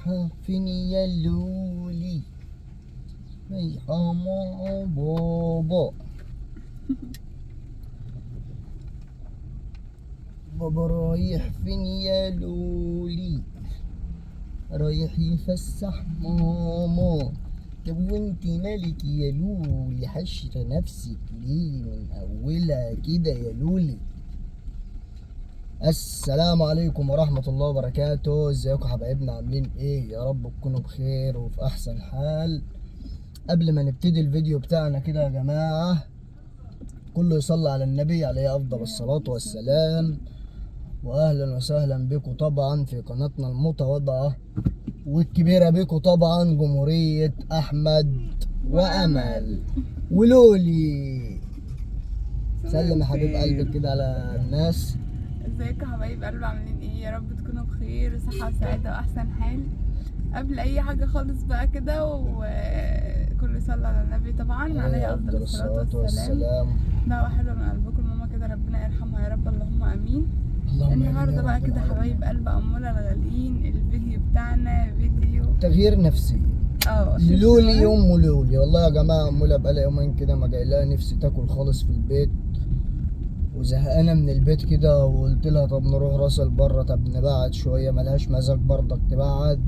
رايحة فين يا لولي؟ رايحة مع بابا. بابا رايح فين يا لولي؟ رايح يفسح ماما. طب وانتي مالك يا لولي؟ حشرة نفسك ليه من اولها كده يا لولي؟ السلام عليكم ورحمة الله وبركاته. ازيكم حبايبنا؟ عاملين ايه؟ يا رب تكونوا بخير وفي احسن حال. قبل ما نبتدي الفيديو بتاعنا كده يا جماعة، كله يصلي على النبي عليه افضل الصلاة والسلام. واهلا وسهلا بكم طبعا في قناتنا المتواضعة والكبيرة بكم طبعا، جمهورية احمد وامل ولولي. سلم يا حبيب قلبك كده على الناس. ازيكم يا حبايب قلبي؟ عاملين ايه؟ يا رب تكونوا بخير وصحة وسعادة واحسن حال. قبل اي حاجة خالص بقى كده وكل يصلي على النبي طبعا عليه افضل الصلاة والسلام. دعوة حلوة من قلبكم ماما كده، ربنا يرحمها يا رب، اللهم امين. النهارده بقى كده حبايب قلب اموله الغاليين، الفيديو بتاعنا فيديو تغيير نفسي لولي. ام لولي والله يا جماعه، امولة بقالها يومين كده ما جايلها نفسي تاكل خالص في البيت، وزهقانه من البيت كده، وقلت لها طب نروح راس البر، طب نبعد شويه، ملهاش مزاج برضك تبعد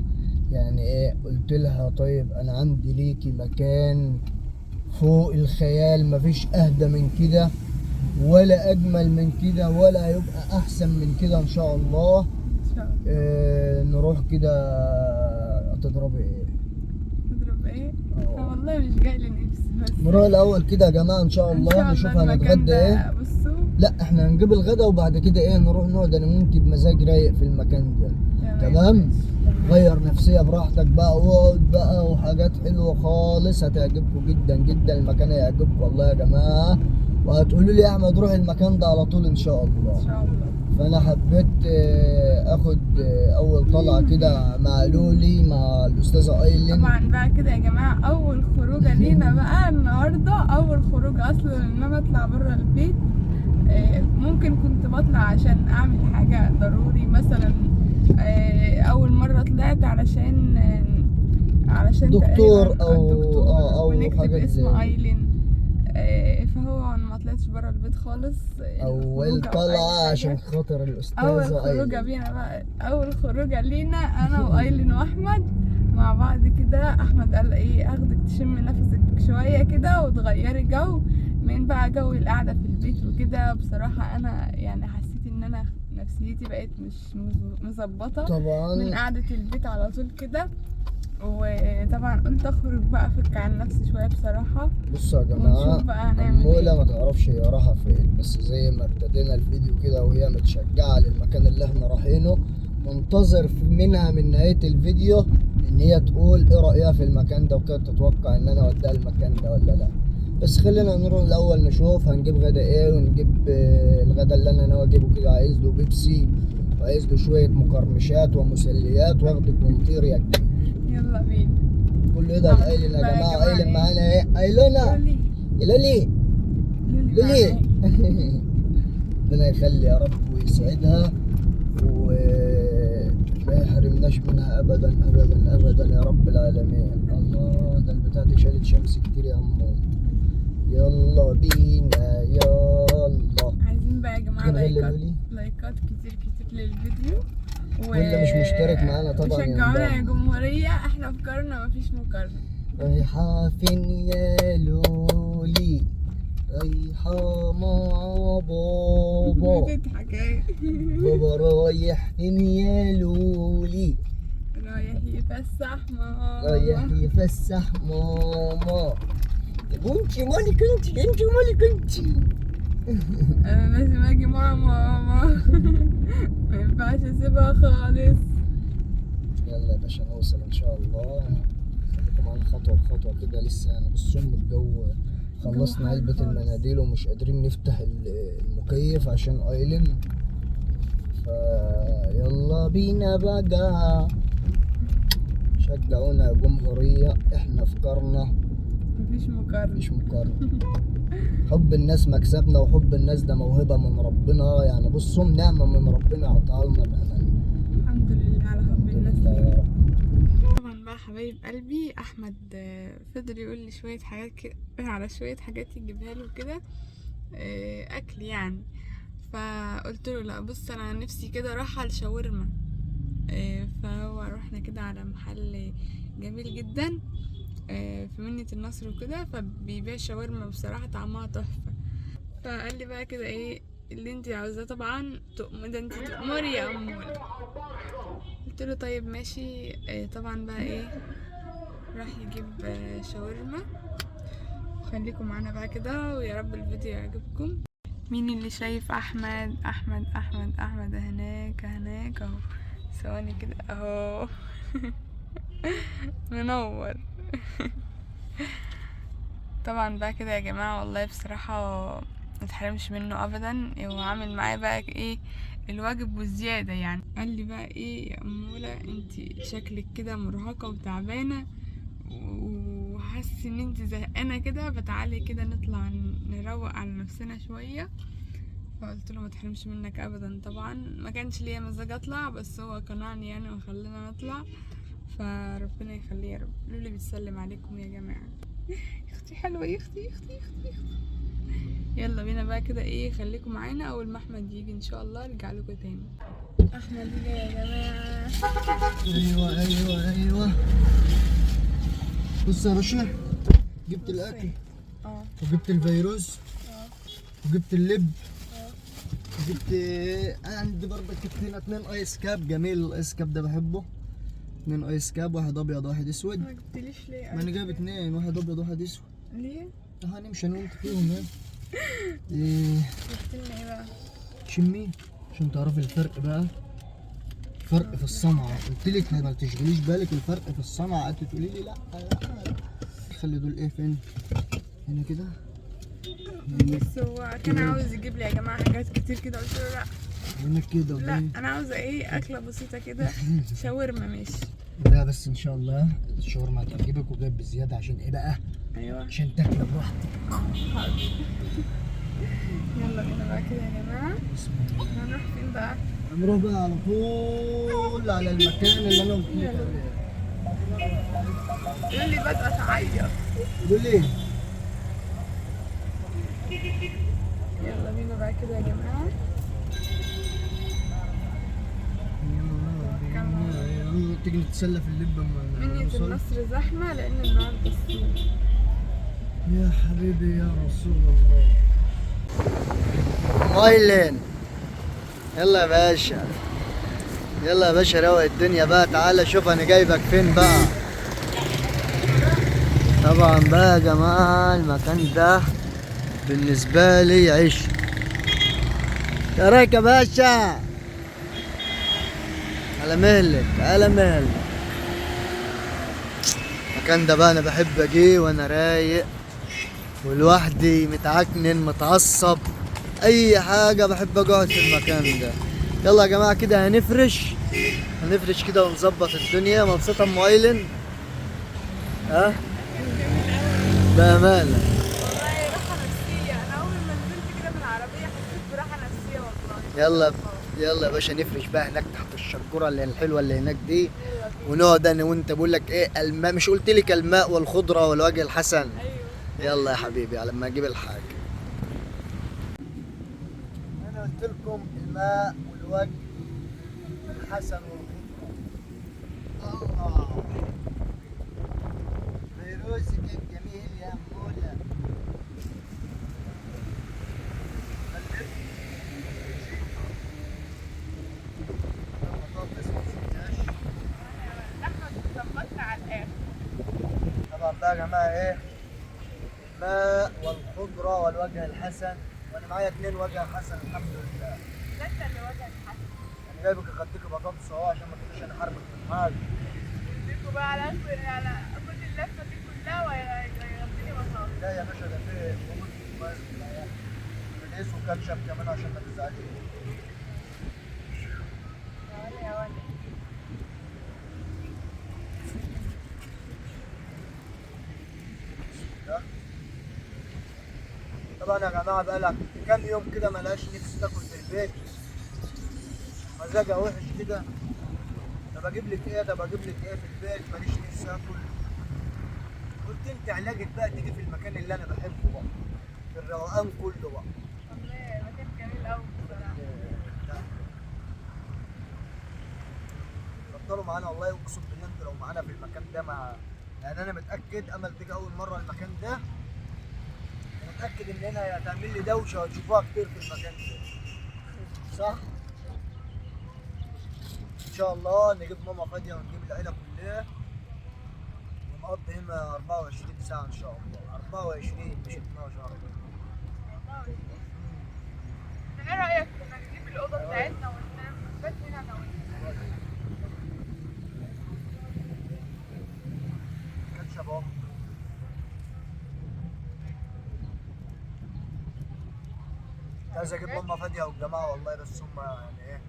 يعني ايه. قلت لها طيب انا عندي ليكي مكان فوق الخيال، مفيش اهدى من كده ولا اجمل من كده ولا هيبقى احسن من كده ان شاء الله. ان شاء الله. نروح كده. هتضربي ايه؟ تضرب ايه؟ انا والله مش جاي لي نفسي، بس نروح الاول كده يا جماعه ان شاء الله نشوف هنتغدى ايه. بصوا، لا احنا هنجيب الغدا وبعد كده ايه نروح نقعد انا وانت بمزاج رايق في المكان ده. تمام. غير نفسيه براحتك بقى، واقعد بقى وحاجات حلوه خالص هتعجبكم جدا جدا. المكان هيعجبكم والله يا جماعه، وهتقولوا لي يا احمد روح المكان ده على طول ان شاء الله. ان شاء الله. فانا حبيت اخد اول طلعه كده مع لولي مع الاستاذه ايلين. طبعا بقى كده يا جماعه اول خروجه لينا بقى النهارده، اول خروجه اصلا ان انا اطلع بره البيت. ممكن كنت بطلع عشان اعمل حاجه ضروري مثلا. اول مره طلعت علشان دكتور تقريبا او ونكتب حاجات اسم زي ايلين. فهو انا ما طلعتش بره البيت خالص. اول طلعه عشان خاطر اول الاستاذه خروجه ايلين. بينا بقى، اول خروجه لينا انا وايلين واحمد مع بعض كده. احمد قال ايه، اخدك تشم نفسك شويه كده وتغيري جو من بقى جو القعده في البيت وكده. بصراحه انا يعني حسيت ان انا نفسيتي بقت مش مظبطه طبعا من قعده البيت على طول كده. وطبعا قلت اخرج بقى افك عن نفسي شويه بصراحه. بصوا يا جماعه، اموله ما تعرفش هي رايحه فين، بس زي ما ابتدينا الفيديو كده وهي متشجعه للمكان اللي احنا رايحينه، منتظر منها من نهايه الفيديو ان هي تقول ايه رايها في المكان ده وكده، تتوقع ان انا اوديها المكان ده ولا لا. بس خلينا نروح الاول نشوف هنجيب غدا ايه، ونجيب الغدا اللي انا ناوي اجيبه كده. عايز له بيبسي وعايز له شويه مقرمشات ومسليات، واخدك ونطير يا كبير. يلا بينا. كله يدعي لايلين يا جماعه. ايلين معانا ايه؟ ايلونا لولي لولي. ربنا يخلي يا رب ويسعدها وما يحرمناش منها ابدا ابدا ابدا يا رب العالمين. الله، ده البتاع دي شالت شمس كتير يا عمو. يلا بينا يلا. عايزين بقى يا جماعه لايكات كتير كتير للفيديو، واللي مش مشترك معانا طبعا شجعونا يا جمهوريه، احنا افكارنا مفيش مقارنه. رايحة فين يا لولي؟ رايحة مع بابا. بتضحك ايه؟ بابا رايح فين يا لولي؟ رايح يفسح ماما. رايح يفسح ماما. طب وانتي مالك انتي مالك انتي؟ انا لازم اجي مع ماما. ما ينفعش اسيبها خالص. يلا يا باشا نوصل ان شاء الله. خليكم معانا خطوه بخطوه كده. لسه انا بص الجو، خلصنا علبه المناديل ومش قادرين نفتح المكيف عشان ايلين. فيلا بينا بقى، شجعونا يا جمهوريه، احنا افكارنا مفيش مقارنه. حب الناس مكسبنا، وحب الناس ده موهبه من ربنا يعني. بصوا نعمه من ربنا عطاها لنا بأمانة. الحمد لله على حب الناس. يا رب. حبايب قلبي احمد فضل يقول لي شويه حاجات كده على شويه حاجات يجيبها له كده، اكل يعني. فقلت له لا بص انا نفسي كده رايحه لشاورما. فهو رحنا كده على محل جميل جدا في مدينة النصر وكده، فبيبيع شاورما بصراحة طعمها تحفة. فقال لي بقى كده ايه اللي انتي عاوزاه، طبعا ده انتي تأمري يا أمورة. قلت له طيب ماشي. طبعا بقى ايه راح يجيب شاورما. خليكم معانا بقى كده ويا رب الفيديو يعجبكم. مين اللي شايف احمد؟ احمد هناك اهو. ثواني كده اهو. منور. طبعا بقى كده يا جماعة والله بصراحة متحرمش منه ابدا. هو عامل معايا بقى ايه الواجب والزيادة يعني. قال لي بقى ايه يا امولة انتي شكلك كده مرهقة وتعبانة وحاسس ان انتي زهقانة كده، فتعالي كده نطلع نروق على نفسنا شوية. فقلت له ما تحرمش منك ابدا. طبعا ما كانش ليا مزاج اطلع بس هو قنعني يعني وخلينا نطلع. فربنا يخليه يا رب. لولي بتسلم عليكم يا جماعه. اختي حلوه يا اختي. يلا بينا بقى كده ايه، خليكم معانا. اول ما احمد يجي ان شاء الله ارجع لكم تاني. احمد جه يا جماعه. ايوه. بص يا باشا، جبت الاكل وجبت الفيروس وجبت اللب وجبت عندي برضه هنا 2 ايس كاب. جميل الايس كاب ده بحبه. 2 ايس كاب، واحد ابيض واحد اسود. ما جبتليش ليه؟ ما انا جايب 2، واحد ابيض واحد اسود. ليه؟ هنمشي انا وانت فيهم يعني. ايه جبت لنا ايه بقى؟ شمي عشان تعرفي الفرق بقى. فرق في الصنعة. قلت لك ما تشغليش بالك الفرق في الصنعة. قعدت تقولي لي لا. خلي دول ايه فين؟ هنا كده. بس هو كان عاوز يجيب لي يا جماعه حاجات كتير كده، قلت له لا. هنا كده. لا انا عاوزه ايه اكله بسيطه كده. شاورما ماشي. لا بس ان شاء الله الشاورما هتعجبك، وجايب بزياده عشان ايه بقى؟ ايوه عشان تاكل براحتك. يلا بينا بقى كده يا جماعه. بسم الله. هنروح فين بقى؟ هنروح بقى على طول على المكان اللي انا قلت لك عليه. يقول لي بدأت تعيط. قول لي. يلا بينا بقى كده يا جماعه. تيجي نتسلى في اللب اما مدينة نوصل. النصر زحمه لان النهارده الصين. يا حبيبي يا رسول الله. مايلين. يلا يا باشا روق الدنيا بقى. تعالى شوف انا جايبك فين بقى. طبعا بقى يا جماعه المكان ده بالنسبه لي عيش. يا رايك يا باشا؟ على مهلك. المكان ده بقى انا بحب اجي وانا رايق ولوحدي متعكنن متعصب اي حاجه. بحب اقعد في المكان ده. يلا يا جماعه كده هنفرش كده ونظبط الدنيا. مبسوطه ام ايلن؟ ها بامانه والله راحه نفسيه. انا اول ما نزلت كده من العربيه حسيت براحه نفسيه والله. يلا يا باشا نفرش بقى هناك تحت الشجره اللي الحلوه اللي هناك دي، ونقعد انا وانت. بقول لك ايه الماء، مش قلت لك الماء والخضره والوجه الحسن؟ ايوه يلا يا حبيبي على ما اجيب الحاجه. انا قلت لكم الماء والوجه الحسن والخضره. الله فيروسك الجميل يا مولا. طبعا بقى يا جماعه ايه الماء والخضره والوجه الحسن. وانا معايا 2 وجه حسن الحمد لله. انت اللي وجه الحسن. انا جايبك اخدتك بطاطس اهو عشان ما تقوليش انا حاربك في الحاجه. يديكوا بقى على كل اللفه دي كلها ويغطيني بطاطس. لا يا باشا ده فيه مقيس وكاتشب كمان عشان ما تزعليش. يا ولد طبعا يا جماعه بقى لك كام يوم كده ملهاش نفس تاكل في البيت، مزاجها وحش كده. طب اجيب لك ايه، طب اجيب لك ايه في البيت، ماليش نفسي اكل. قلت انت علاجك بقى تيجي في المكان اللي انا بحبه بقى، في الروقان كله بقى. والله مكان جميل قوي بصراحه. اتفضلوا معانا، والله اقسم بالله انتوا لو معانا في المكان ده يعني انا متاكد امل تيجي اول مره المكان ده، متاكد ان هنا هتعمل لي دوشه وهتشوفوها كتير في المكان ده، صح؟ ان شاء الله نجيب ماما فاديه ونجيب العيله كلها ونقضي هنا 24 ساعه ان شاء الله، 24 مش 12. ايه رايك كنا نجيب الاوضه بتاعتنا وننام بس هنا انا وانت؟ كاتشب اهو. عايز اجيب ماما فاديه والجماعه والله، بس هم يعني ايه،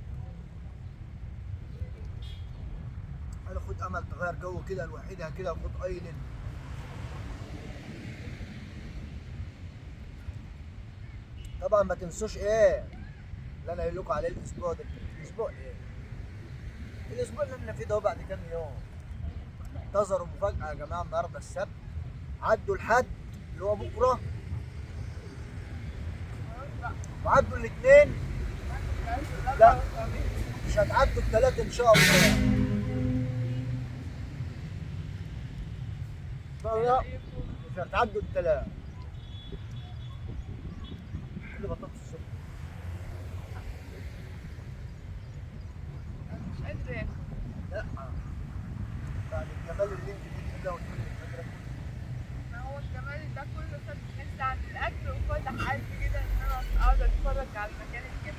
انا خد امل تغير جو كده لوحدها كده وخد ايلن. طبعا ما تنسوش ايه اللي انا قايل لكم عليه الاسبوع ده. الاسبوع ايه؟ الاسبوع اللي احنا فيه ده بعد كام يوم. انتظروا مفاجأة يا جماعة، النهارده السبت، عدوا الحد اللي هو بكرة، وعدوا الاثنين، لا مش هتعدوا الثلاثة إن شاء الله. إن شاء الله مش هتعدوا الثلاثة. كل بطاطس الصبح. مش قادره اكل. لا بعد الجمال اللي انت فيه كده وتقول لي الفكرة. ما هو الجمال ده كله سد نفسي عن الاكل وفتح قلبي كده ان انا اقعد اتفرج على المكان الجميل.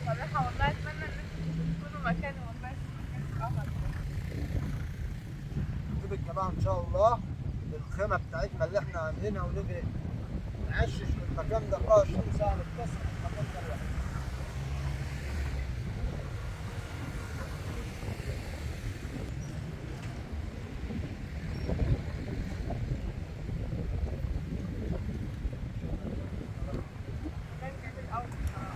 صراحه والله اتمنى ان انتوا تكونوا مكاني والله في مكان القمر ده. نجيب الجماعة إن شاء الله الخيمة بتاعتنا اللي احنا عاملينها ونجي نعشش في المكان ده 24 ساعة، نتكسر في المكان ده لوحده. مكان جميل قوي بصراحه.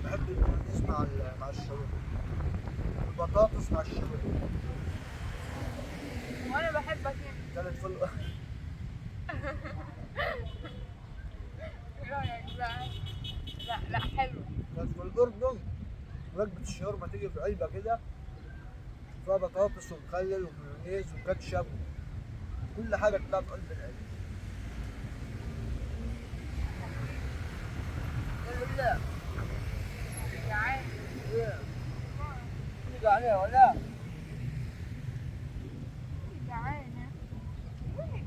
بحب المايونيز مع الشاورما، البطاطس مع الشاورما، وانا بحب اكل. كانت في ايه رايك بقى؟ لا لا حلو. كانت في الأردن وجبة الشاورما تيجي في علبة كده فيها بطاطس ومخلل ومايونيز وكاتشب، كل حاجة تطلع في قلب العلبة. ايه بالله؟ جعان. ايه؟ تيجي عليها ولا؟ جعانه.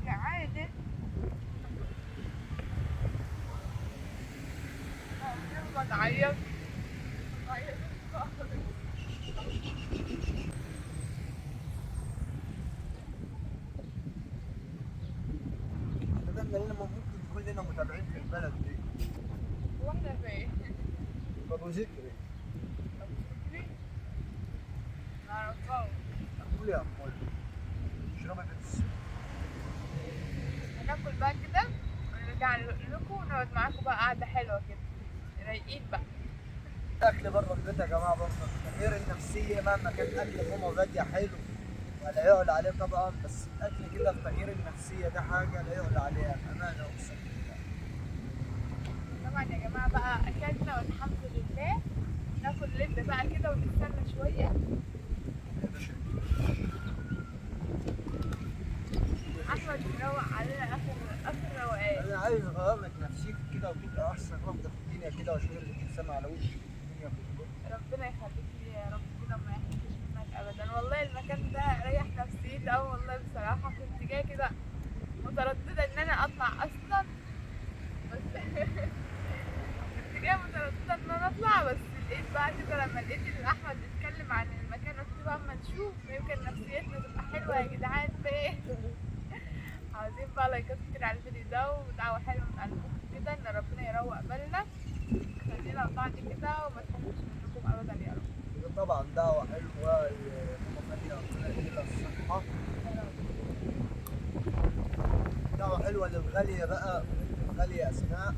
جعانه. ما تعيط. تعيط. اتمنى لنا ممكن يكون لنا متابعين في البلد دي. واحنا فين؟ ابو ذكري. معرفهاش. قول يا اخوي اشربي بس. هناكل بقى كده ونرجع لكم ونقعد معاكم بقى قعدة حلوة كده رايقين بقى. اكل بره البيت يا جماعه برضه تغيير النفسيه، مهما كان اكل ماما غاليه حلو ولا يعلى عليه طبعا، بس الاكل كده في تغيير النفسيه ده حاجه لا يعلى عليها بامانه اقسم بالله. طبعا يا جماعة بقى أكلنا والحمد لله، ناكل لب بقى كده ونستنى شوية. يا باشا أحمد مروق علينا آخر روقان. انا عايز اغير لك نفسيتك كده وتبقى احسن واحده في الدنيا كده واشيل لك ابتسامه على وشك الدنيا كلها. ربنا يخليك لي يا رب كده وما يحرمش منك أبدا. والله المكان ده ريح نفسيتي أوي والله بصراحة. كنت جاية كده مترددة إن أنا أطلع أصلا، بس كنت جاية مترددة إن أنا أطلع، بس لقيت بقى كده لما لقيت إن أحمد بيتكلم عن المكان قلت بقى أما نشوف يمكن نفسيتنا تبقى حلوة يا جدعان في إيه. عايزين بقى لايكات كتير على الفيديو ده ودعوة حلوة من قلبكم كده إن ربنا يروق بالنا، خلينا لبعض كده وما تحرمش منكم أبدا يا رب. طبعا دعوة حلوة لماما فادية، ربنا يديلها الصحة. دعوة حلوة للغالية بقى، الغالية أسماء،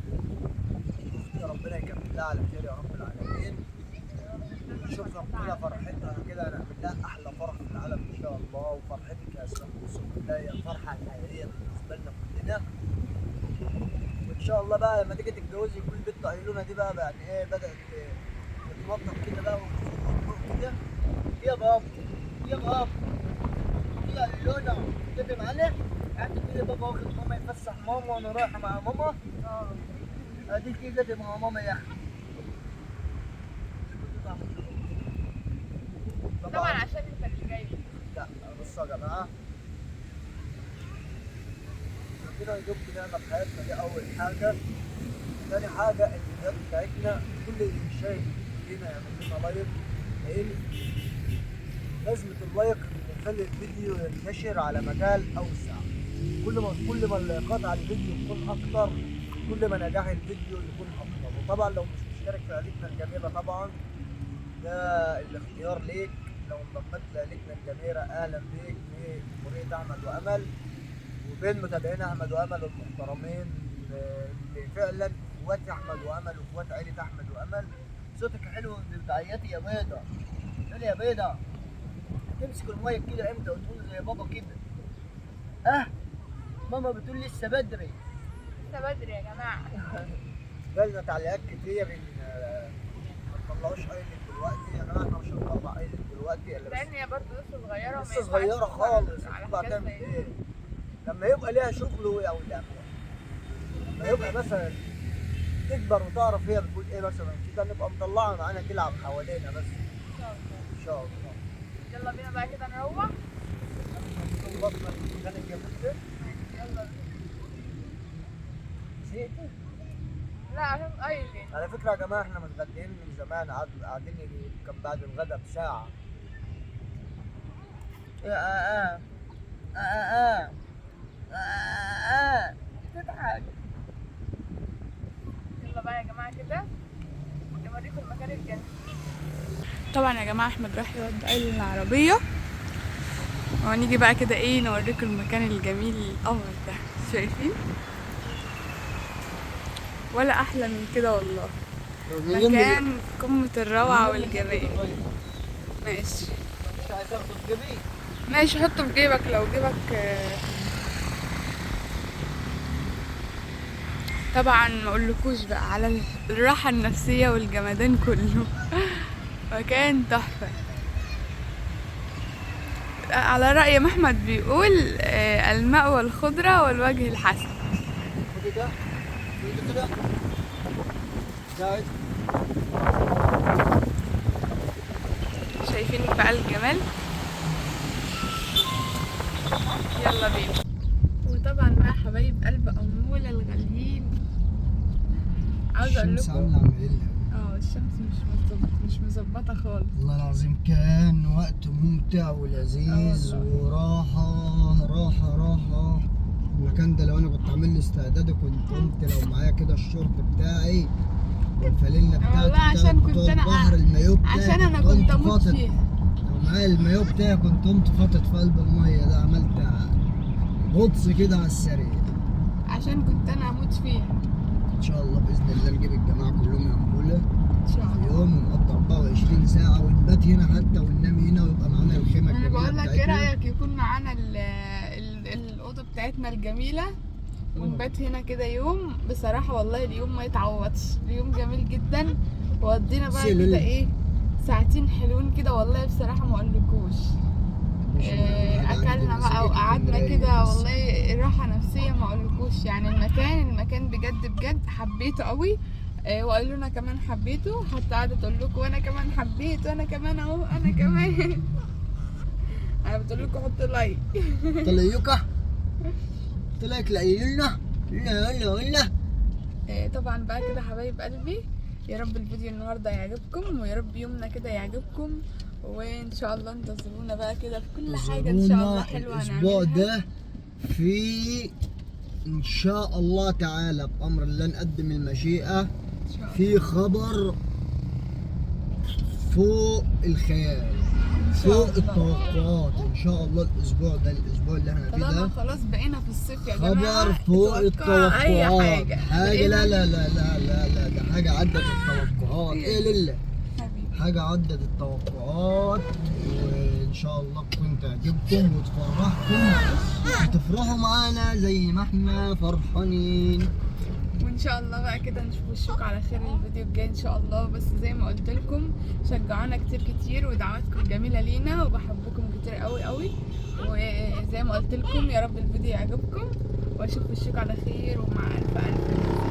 ربنا يكمل لها على خير يا رب العالمين. نشوف ربنا فرحتها كده، نعمل لها أحلى فرح في العالم إن شاء الله. وفرحتك يا أسماء أقسم بالله هي الفرحة الحقيقية بالنسبة لنا كلنا. وإن شاء الله بقى لما تيجي تتجوزي يكون بنت عيلونة دي بقى يعني إيه بدأت تتنطط كده بقى وتفوق كده. يا بابا يا بابا يا عيلونة كده معانا. قعدت كده بابا واخد ماما يفسح ماما وأنا رايحة مع ماما. اديك كده مع ماما يا اخي. طبعا عشان انت اللي جاي. لا بصوا يا جماعه، ربنا يدوم نعمه في حياتنا دي اول حاجه. ثاني حاجه الفيديوهات بتاعتنا كل اللي شايف فينا يعمل لنا لايك، لان لازمه اللايك بيخلي الفيديو ينتشر على مجال اوسع. كل ما اللايكات على الفيديو تكون اكتر، كل ما نجاح الفيديو يكون افضل. وطبعا لو مش مشترك في عيلتنا الجميله طبعا ده الاختيار ليك. لو انضميت لعيلتنا الجميله اهلا بيك في جمهوريه احمد وامل، وبين متابعين احمد وامل المحترمين اللي فعلا اخوات احمد وامل واخوات عيله احمد وامل. صوتك حلو بتعيطي يا بيضه. قولي يا بيضه تمسك المايك كده امتى وتقول زي بابا كده؟ ماما بتقول لسه بدري. لسه بدري يا جماعه. جالنا تعليقات كتير ان ما تطلعوش ايلت دلوقتي. يا جماعه احنا مش هنطلع ايلت دلوقتي الا لان هي برضه لسه صغيره لسه صغيره خالص. هتطلع تعمل ايه؟ لما يبقى ليها شغل او لما يبقى مثلا تكبر وتعرف هي بتقول ايه مثلا كده، نبقى مطلعها معانا تلعب حوالينا بس ان شاء الله. يلا بينا بقى كده نروح. خلصنا المكان الجميل. يلا بينا. زهقتي؟ لا عشان ايلين. على فكره يا جماعه احنا متغدين من زمان، قاعدين كان بعد الغدا بساعه. تضحك. يلا بقى يا جماعه كده نوريكم المكان الجميل. طبعا يا جماعه احمد راح يودي ايلين العربيه، وهنيجي بقى كده ايه نوريكم المكان الجميل القمر ده. شايفين؟ ولا احلى من كده والله. مكان قمة الروعة والجمال. ماشي مش عايز اخده في جيبي. ماشي حطه في جيبك لو جيبك. طبعا ما اقولكوش بقى على الراحة النفسية والجمدان كله. مكان تحفة. على رأي محمد بيقول الماء والخضرة والوجه الحسن. خدي ده كده شايفين بقى الجمال. يلا بينا. وطبعا بقى حبايب قلب أمولة الغاليين، عاوزة اقول الشمس لكم عامله عمايلها. الشمس مش مظبطة خالص والله العظيم كان وقت ممتع ولذيذ وراحة راحة. المكان ده لو انا كنت عامل لي استعداد كنت قمت لو معايا كده الشورت بتاعي والفانيلا بتاعتي والله عشان كنت انا البحر المايو بتاعي عشان انا كنت اموت فاطط. فيها. لو معايا المايو بتاعي كنت قمت فاطط في قلب المية ده، عملت غطس كده على السريع عشان كنت انا اموت فيها. ان شاء الله باذن الله نجيب الجماعة كلهم يا عمولة ان شاء في الله. يوم ونقضي 24 ساعة ونبات هنا حتى وننام هنا ويبقى معانا الخيمة انا الجميلة بقول لك ايه بتاعتنا. رايك يكون معانا الاوضه بتاعتنا الجميله ونبات هنا كده يوم. بصراحه والله اليوم ما يتعوضش، اليوم جميل جدا. وقضينا بقى كده ايه ساعتين حلوين كده والله بصراحه ما اقولكوش. اكلنا بقى وقعدنا كده والله راحه نفسيه ما اقولكوش. يعني المكان بجد حبيته قوي. وقالوا لنا كمان حبيته، حتى قاعده تقول لكم وانا كمان حبيت وانا كمان اهو انا كمان. انا بتقول لكم حطوا لايك. طلعيوكا طلعك لعيلنا لا. طبعا بقى كده حبايب قلبي، يا رب الفيديو النهارده يعجبكم ويا رب يومنا كده يعجبكم. وان شاء الله انتظرونا بقى كده في كل حاجه ان شاء الله حلوه الاسبوع هنعملها. ده في ان شاء الله تعالى بامر الله نقدم المشيئه في خبر فوق الخيال، فوق الله. التوقعات ان شاء الله. الاسبوع ده، الاسبوع اللي احنا فيه طالما ده خلاص بقينا في الصيف يا جماعه، خبر فوق اتوقع اي التوقعات. حاجه لا بقينا- لا لا لا لا لا، ده حاجه عدت التوقعات. ايه لله، حبيبي حاجه عدت التوقعات. وان شاء الله تكون تعجبكم وتفرحكم وتفرحوا معانا زي ما احنا فرحانين. وان شاء الله بقى كده نشوف وشكم على خير الفيديو الجاي ان شاء الله. بس زي ما قلت لكم شجعونا كتير كتير ودعواتكم جميله لينا وبحبكم كتير قوي قوي. وزي ما قلت لكم يا رب الفيديو يعجبكم واشوف وشكم على خير ومع الف الف